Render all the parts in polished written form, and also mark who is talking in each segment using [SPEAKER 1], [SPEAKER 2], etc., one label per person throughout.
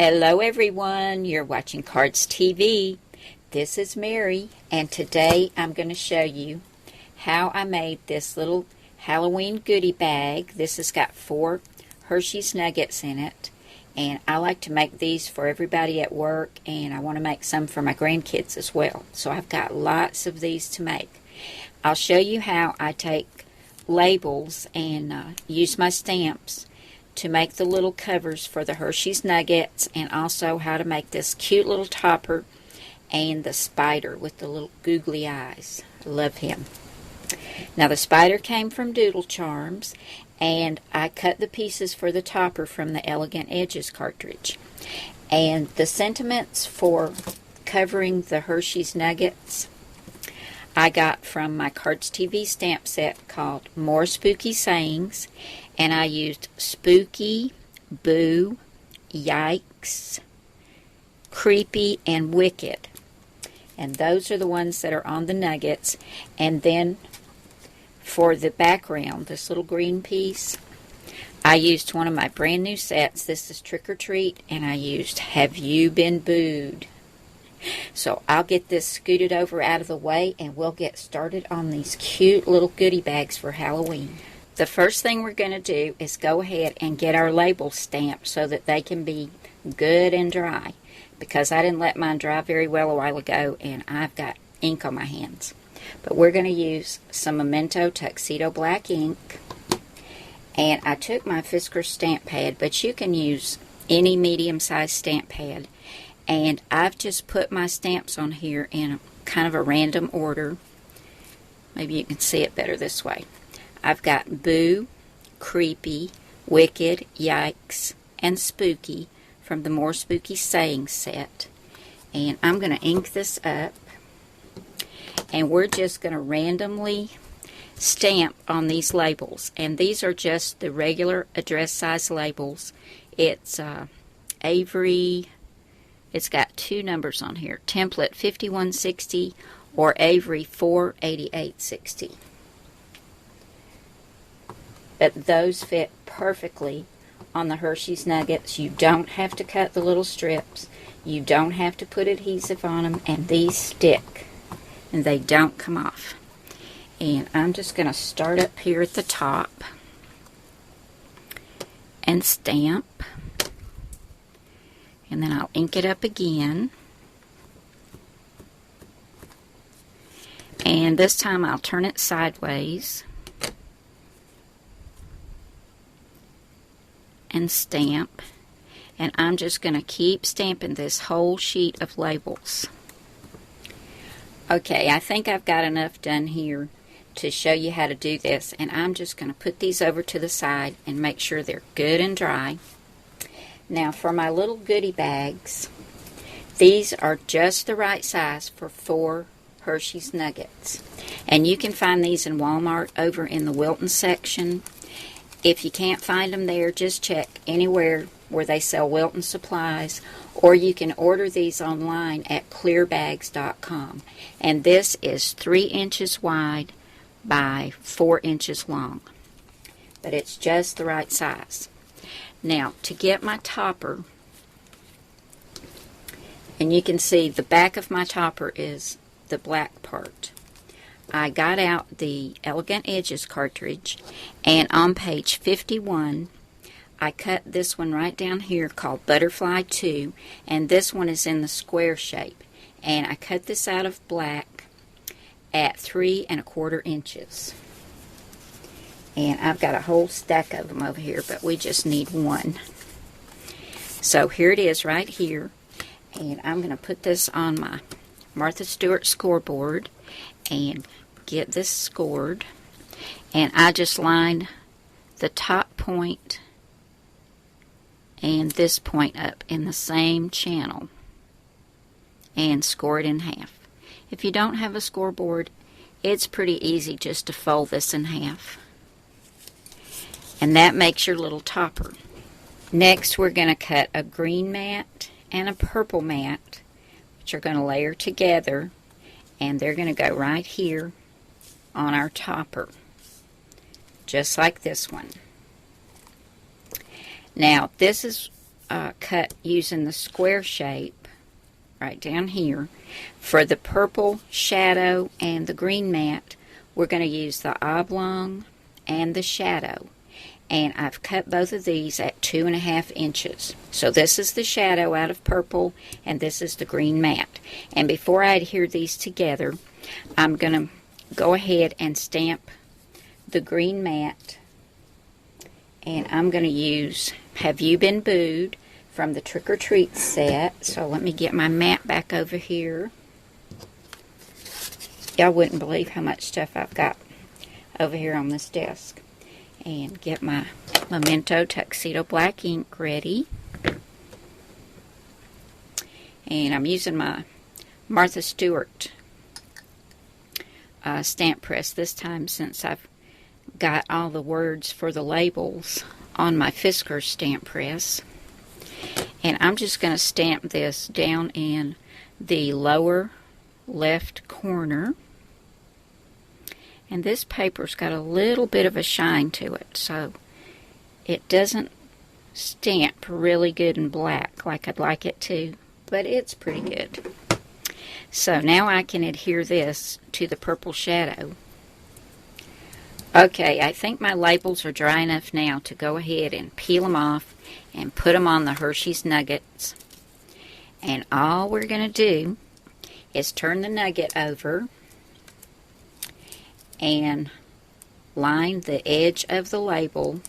[SPEAKER 1] Hello everyone, you're watching Cardz TV. This is Mary, and today I'm going to show you how I made this little Halloween goodie bag. This has got 4 Hershey's Nuggets in it, and I like to make these for everybody at work, and I want to make some for my grandkids as well. So I've got lots of these to make. I'll show you how I take labels and use my stamps to make the little covers for the Hershey's Nuggets, and also how to make this cute little topper and the spider with the little googly eyes. I love him. Now the spider came from Doodlecharms, and I cut the pieces for the topper from the Elegant Edges cartridge. And the sentiments for covering the Hershey's Nuggets I got from my Cardz TV stamp set called More Spooky Sayings, and I used spooky, boo, yikes, creepy, and wicked. And those are the ones that are on the nuggets. And then for the background, this little green piece, I used one of my brand new sets. This is Trick or Treat, and I used Have You Been Booed? So I'll get this scooted over out of the way, and we'll get started on these cute little goodie bags for Halloween. The first thing we're going to do is go ahead and get our labels stamped so that they can be good and dry, because I didn't let mine dry very well a while ago and I've got ink on my hands. But we're going to use some Memento Tuxedo Black ink, and I took my Fiskars stamp pad, but you can use any medium-sized stamp pad, and I've just put my stamps on here in a kind of a random order. Maybe you can see it better this way. I've got Boo, Creepy, Wicked, Yikes, and Spooky from the More Spooky Sayings set. And I'm going to ink this up. And we're just going to randomly stamp on these labels. And these are just the regular address size labels. It's Avery, it's got 2 numbers on here. Template 5160 or Avery 48860. But those fit perfectly on the Hershey's Nuggets. You don't have to cut the little strips. You don't have to put adhesive on them. And these stick. And they don't come off. And I'm just going to start up here at the top and stamp. And then I'll ink it up again. And this time I'll turn it sideways and stamp, and I'm just going to keep stamping this whole sheet of labels. Okay, I think I've got enough done here to show you how to do this, and I'm just going to put these over to the side and make sure they're good and dry. Now for my little goodie bags, these are just the right size for 4 Hershey's Nuggets, and you can find these in Walmart over in the Wilton section. If you can't find them there, just check anywhere where they sell Wilton supplies, or you can order these online at clearbags.com. And this is 3 inches wide by 4 inches long. But it's just the right size. Now, to get my topper, and you can see the back of my topper is the black part. I got out the Elegant Edges cartridge, and on page 51 I cut this one right down here called Butterfly 2, and this one is in the square shape, and I cut this out of black at 3 1/4 inches. And I've got a whole stack of them over here, but we just need one. So here it is right here, and I'm going to put this on my Martha Stewart scoreboard and get this scored. And I just lined the top point and this point up in the same channel and score it in half. If you don't have a scoreboard, it's pretty easy just to fold this in half. And that makes your little topper. Next, we're going to cut a green mat and a purple mat, which are going to layer together, and they're going to go right here on our topper, just like this one. Now, this is cut using the square shape right down here. For the purple shadow and the green matte, we're going to use the oblong and the shadow. And I've cut both of these at 2.5 inches. So this is the shadow out of purple, and this is the green matte. And before I adhere these together, I'm going to go ahead and stamp the green matte. And I'm going to use Have You Been Booed from the Trick or Treat set. So let me get my mat back over here. Y'all wouldn't believe how much stuff I've got over here on this desk. And get my Memento Tuxedo Black ink ready. And I'm using my Martha Stewart stamp press this time, since I've got all the words for the labels on my Fisker stamp press. And I'm just going to stamp this down in the lower left corner. And this paper's got a little bit of a shine to it, so it doesn't stamp really good in black like I'd like it to, but it's pretty good. So now I can adhere this to the purple shadow. Okay, I think my labels are dry enough now to go ahead and peel them off and put them on the Hershey's Nuggets. And all we're going to do is turn the nugget over and line the edge of the label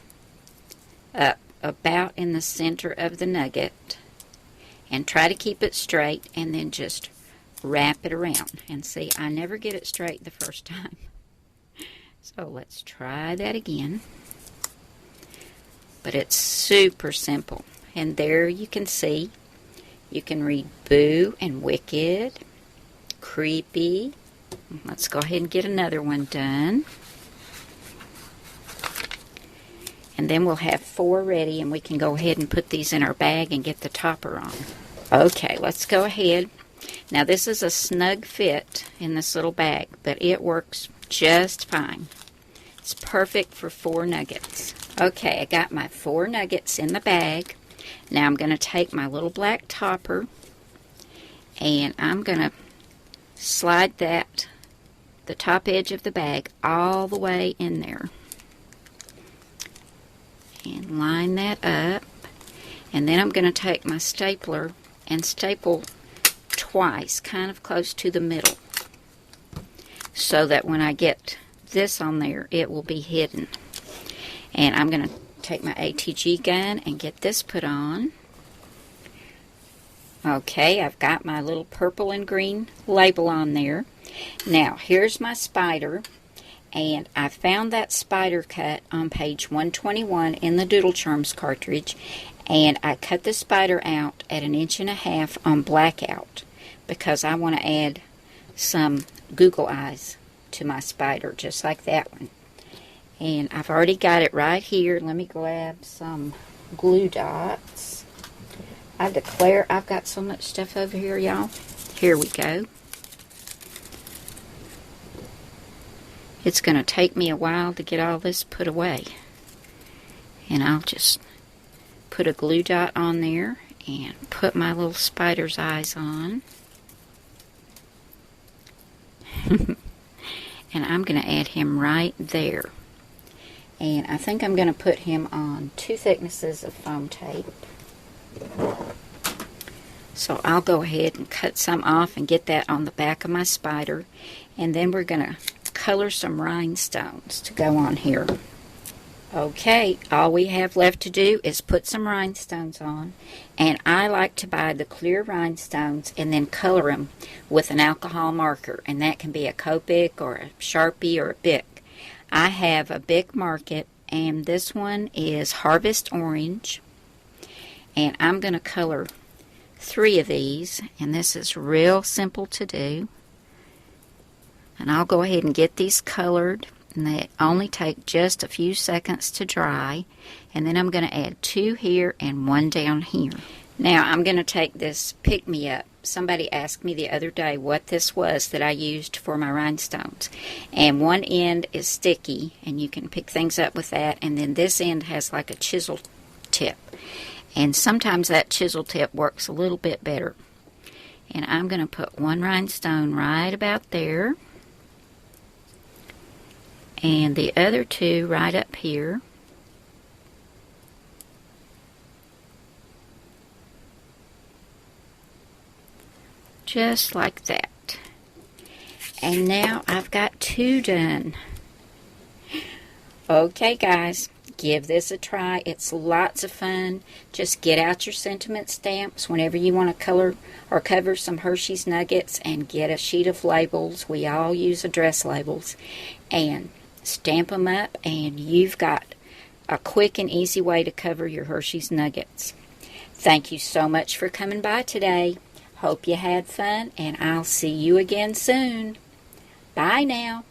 [SPEAKER 1] up about in the center of the nugget, and try to keep it straight, and then just wrap it around. And see, I never get it straight the first time. So let's try that again. But it's super simple. And there you can see, you can read boo and wicked, creepy. Let's go ahead and get another one done. And then we'll have 4 ready, and we can go ahead and put these in our bag and get the topper on. Okay, let's go ahead. Now this is a snug fit in this little bag, but it works just fine. It's perfect for 4 nuggets. Okay, I got my 4 nuggets in the bag. Now I'm going to take my little black topper, and I'm going to slide the top edge of the bag all the way in there. And line that up. And then I'm going to take my stapler and staple twice, kind of close to the middle, so that when I get this on there, it will be hidden. And I'm going to take my ATG gun and get this put on. Okay, I've got my little purple and green label on there. Now, here's my spider, and I found that spider cut on page 121 in the Doodlecharms cartridge, and I cut the spider out at 1.5 inches on blackout because I want to add some Google eyes to my spider, just like that one. And I've already got it right here. Let me grab some glue dots. I declare I've got so much stuff over here, y'all. Here we go. It's going to take me a while to get all this put away. And I'll just put a glue dot on there and put my little spider's eyes on. And I'm going to add him right there. And I think I'm going to put him on 2 thicknesses of foam tape. So I'll go ahead and cut some off and get that on the back of my spider. And then we're going to color some rhinestones to go on here. Okay, all we have left to do is put some rhinestones on. And I like to buy the clear rhinestones and then color them with an alcohol marker. And that can be a Copic or a Sharpie or a Bic. I have a Bic Market, and this one is Harvest Orange. And I'm going to color 3 of these, and this is real simple to do. And I'll go ahead and get these colored, and they only take just a few seconds to dry. And then I'm going to add 2 here and 1 down here. Now I'm going to take this pick-me-up. Somebody asked me the other day what this was that I used for my rhinestones. And one end is sticky, and you can pick things up with that. And then this end has like a chisel tip. And sometimes that chisel tip works a little bit better. And I'm going to put one rhinestone right about there. And the other two right up here. Just like that. And now I've got two done. Okay, guys, give this a try. It's lots of fun. Just get out your sentiment stamps whenever you want to color or cover some Hershey's Nuggets, and get a sheet of labels. We all use address labels. And stamp them up, and you've got a quick and easy way to cover your Hershey's Nuggets. Thank you so much for coming by today. Hope you had fun, and I'll see you again soon. Bye now.